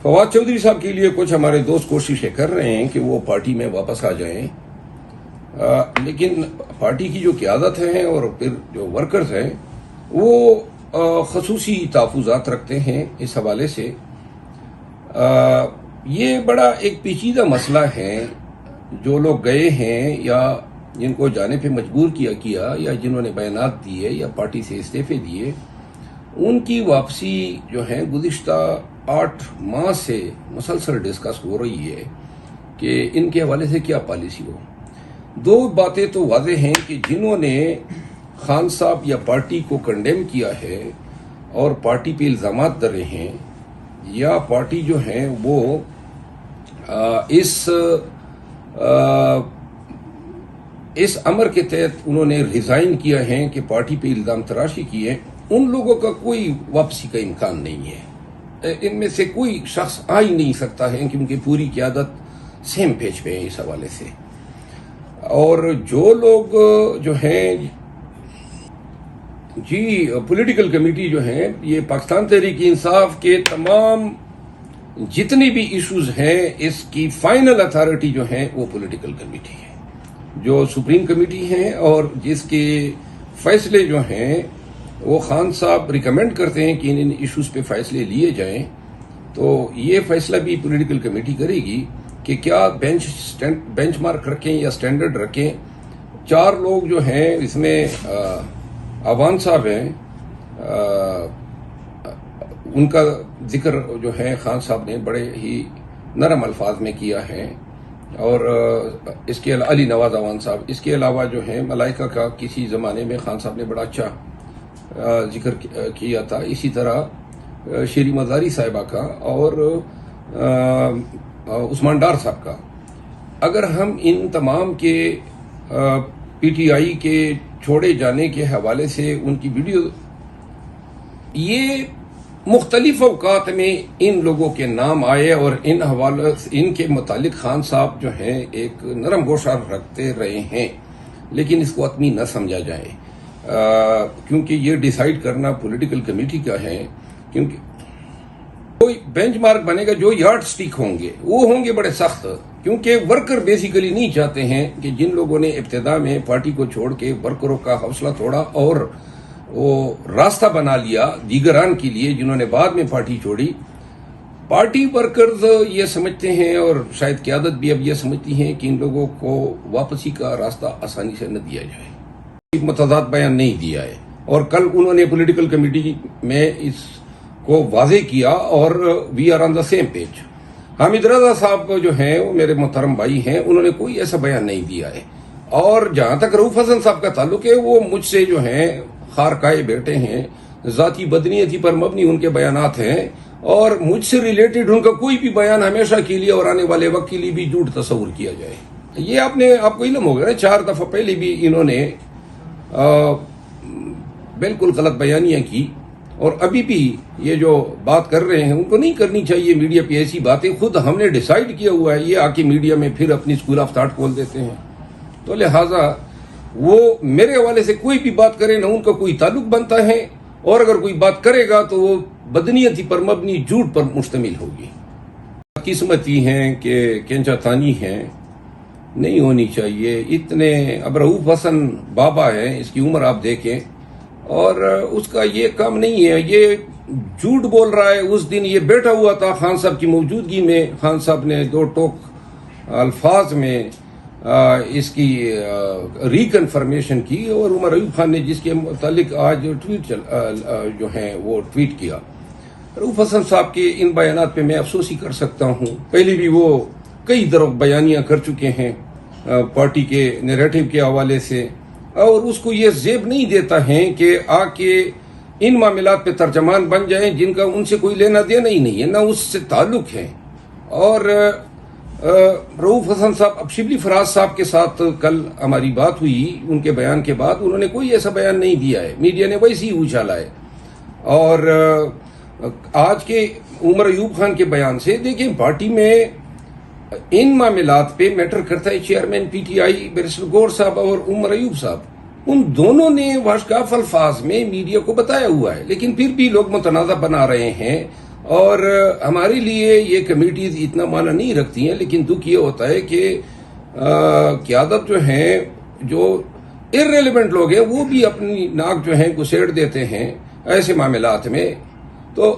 فواد چودھری صاحب کے لیے کچھ ہمارے دوست کوششیں کر رہے ہیں کہ وہ پارٹی میں واپس آ جائیں، لیکن پارٹی کی جو قیادت ہے اور پھر جو ورکرز ہیں وہ خصوصی تحفظات رکھتے ہیں اس حوالے سے۔ یہ بڑا ایک پیچیدہ مسئلہ ہے۔ جو لوگ گئے ہیں یا جن کو جانے پہ مجبور کیا یا جنہوں نے بیانات دیے یا پارٹی سے استعفے دیے، ان کی واپسی جو ہے گزشتہ 8 ماہ سے مسلسل ڈسکس ہو رہی ہے کہ ان کے حوالے سے کیا پالیسی ہو۔ 2 باتیں تو واضح ہیں کہ جنہوں نے خان صاحب یا پارٹی کو کنڈیم کیا ہے اور پارٹی پہ الزامات در رہے ہیں، یا پارٹی جو ہے وہ اس امر کے تحت انہوں نے ریزائن کیا ہے کہ پارٹی پہ الزام تراشی کی ہے، ان لوگوں کا کوئی واپسی کا امکان نہیں ہے۔ ان میں سے کوئی شخص آ ہی نہیں سکتا ہے کیونکہ پوری قیادت سیم پیج پہ ہے اس حوالے سے۔ اور جو لوگ جو ہیں پولیٹیکل کمیٹی جو ہیں، یہ پاکستان تحریک انصاف کے تمام جتنے بھی ایشوز ہیں، اس کی فائنل اتھارٹی جو ہے وہ پولیٹیکل کمیٹی ہے، جو سپریم کمیٹی ہے، اور جس کے فیصلے جو ہیں وہ خان صاحب ریکمینڈ کرتے ہیں کہ ان ایشوز پہ فیصلے لیے جائیں، تو یہ فیصلہ بھی پولیٹیکل کمیٹی کرے گی کہ کیا بینچ مارک رکھیں یا سٹینڈرڈ رکھیں۔ 4 لوگ جو ہیں، اس میں عوان صاحب ہیں، ان کا ذکر جو ہے خان صاحب نے بڑے ہی نرم الفاظ میں کیا ہے، اور اس کے علی نواز عوان صاحب، اس کے علاوہ جو ہے ملائکہ کا کسی زمانے میں خان صاحب نے بڑا اچھا ذکر کیا تھا، اسی طرح شیری مزاری صاحبہ کا اور عثمان ڈار صاحب کا۔ اگر ہم ان تمام کے پی ٹی آئی کے چھوڑے جانے کے حوالے سے ان کی ویڈیو، یہ مختلف اوقات میں ان لوگوں کے نام آئے اور ان کے متعلق خان صاحب جو ہیں ایک نرم گوشہ رکھتے رہے ہیں، لیکن اس کو حتمی نہ سمجھا جائے، کیونکہ یہ ڈیسائیڈ کرنا پولیٹیکل کمیٹی کا ہے۔ کیونکہ کوئی بینچ مارک بنے گا، جو یارڈ سٹک ہوں گے وہ ہوں گے بڑے سخت، کیونکہ ورکر بیسیکلی نہیں چاہتے ہیں کہ جن لوگوں نے ابتدا میں پارٹی کو چھوڑ کے ورکروں کا حوصلہ توڑا اور وہ راستہ بنا لیا دیگران کے لیے جنہوں نے بعد میں پارٹی چھوڑی، پارٹی ورکرز یہ سمجھتے ہیں اور شاید قیادت بھی اب یہ سمجھتی ہیں کہ ان لوگوں کو واپسی کا راستہ آسانی سے نہ دیا جائے۔ ایک متضاد بیان نہیں دیا ہے، اور کل انہوں نے پولیٹیکل کمیٹی میں اس کو واضح کیا، اور we are on the same page. Hamid Raza sahab جو ہیں وہ میرے محترم بھائی ہیں، انہوں نے کوئی ایسا بیان نہیں دیا ہے، اور جہاں تک رؤوف حسن صاحب کا تعلق ہے، وہ مجھ سے جو ہیں خارکائے بیٹے ہیں، ذاتی بدنیتی پر مبنی ان کے بیانات ہیں، اور مجھ سے ریلیٹڈ ان کا کوئی بھی بیان ہمیشہ کے لیے اور آنے والے وقت کے لیے بھی جھوٹ تصور کیا جائے۔ یہ آپ کو علم ہوگا نا، 4 دفعہ پہلے بھی انہوں نے بالکل غلط بیانیاں کی، اور ابھی بھی یہ جو بات کر رہے ہیں ان کو نہیں کرنی چاہیے میڈیا پہ ایسی باتیں۔ خود ہم نے ڈیسائیڈ کیا ہوا ہے، یہ آ کے میڈیا میں پھر اپنی اسکول آف تھاٹ کھول دیتے ہیں، تو لہٰذا وہ میرے حوالے سے کوئی بھی بات کرے نہ ان کا کوئی تعلق بنتا ہے، اور اگر کوئی بات کرے گا تو وہ بدنیتی پر مبنی جھوٹ پر مشتمل ہوگی۔ قسمتی ہیں کہ کینچا تانی ہیں، نہیں ہونی چاہیے اتنے۔ اب رؤوف حسن بابا ہے، اس کی عمر آپ دیکھیں، اور اس کا یہ کام نہیں ہے، یہ جھوٹ بول رہا ہے۔ اس دن یہ بیٹھا ہوا تھا خان صاحب کی موجودگی میں، خان صاحب نے 2 ٹوک الفاظ میں اس کی ریکنفرمیشن کی، اور عمر ایوب خان نے جس کے متعلق آج ٹویٹ جو ہیں وہ ٹویٹ کیا۔ رؤوف حسن صاحب کے ان بیانات پہ میں افسوس ہی کر سکتا ہوں، پہلے بھی وہ کئی دفعہ بیانیاں کر چکے ہیں پارٹی کے نیریٹو کے حوالے سے، اور اس کو یہ زیب نہیں دیتا ہے کہ آ کے ان معاملات پہ ترجمان بن جائیں جن کا ان سے کوئی لینا دینا ہی نہیں ہے، نہ اس سے تعلق ہے۔ اور رؤوف حسن صاحب، اب شبلی فراز صاحب کے ساتھ کل ہماری بات ہوئی، ان کے بیان کے بعد انہوں نے کوئی ایسا بیان نہیں دیا ہے، میڈیا نے ویسے ہی اچھالا ہے۔ اور آج کے عمر ایوب خان کے بیان سے دیکھیں، پارٹی میں ان معاملات پہ میٹر کرتا ہے chairman P T I barrister گور صاحب اور عمر ایوب صاحب، ان دونوں نے واشکاف الفاظ میں میڈیا کو بتایا ہوا ہے، لیکن پھر بھی لوگ متنازع بنا رہے ہیں۔ اور ہمارے لیے یہ کمیٹیز اتنا معنی نہیں رکھتی ہیں، لیکن دکھ یہ ہوتا ہے کہ قیادت جو ہیں، جو ارریلیونٹ لوگ ہیں، وہ بھی اپنی ناک جو ہیں گسیڑ دیتے ہیں ایسے معاملات میں. تو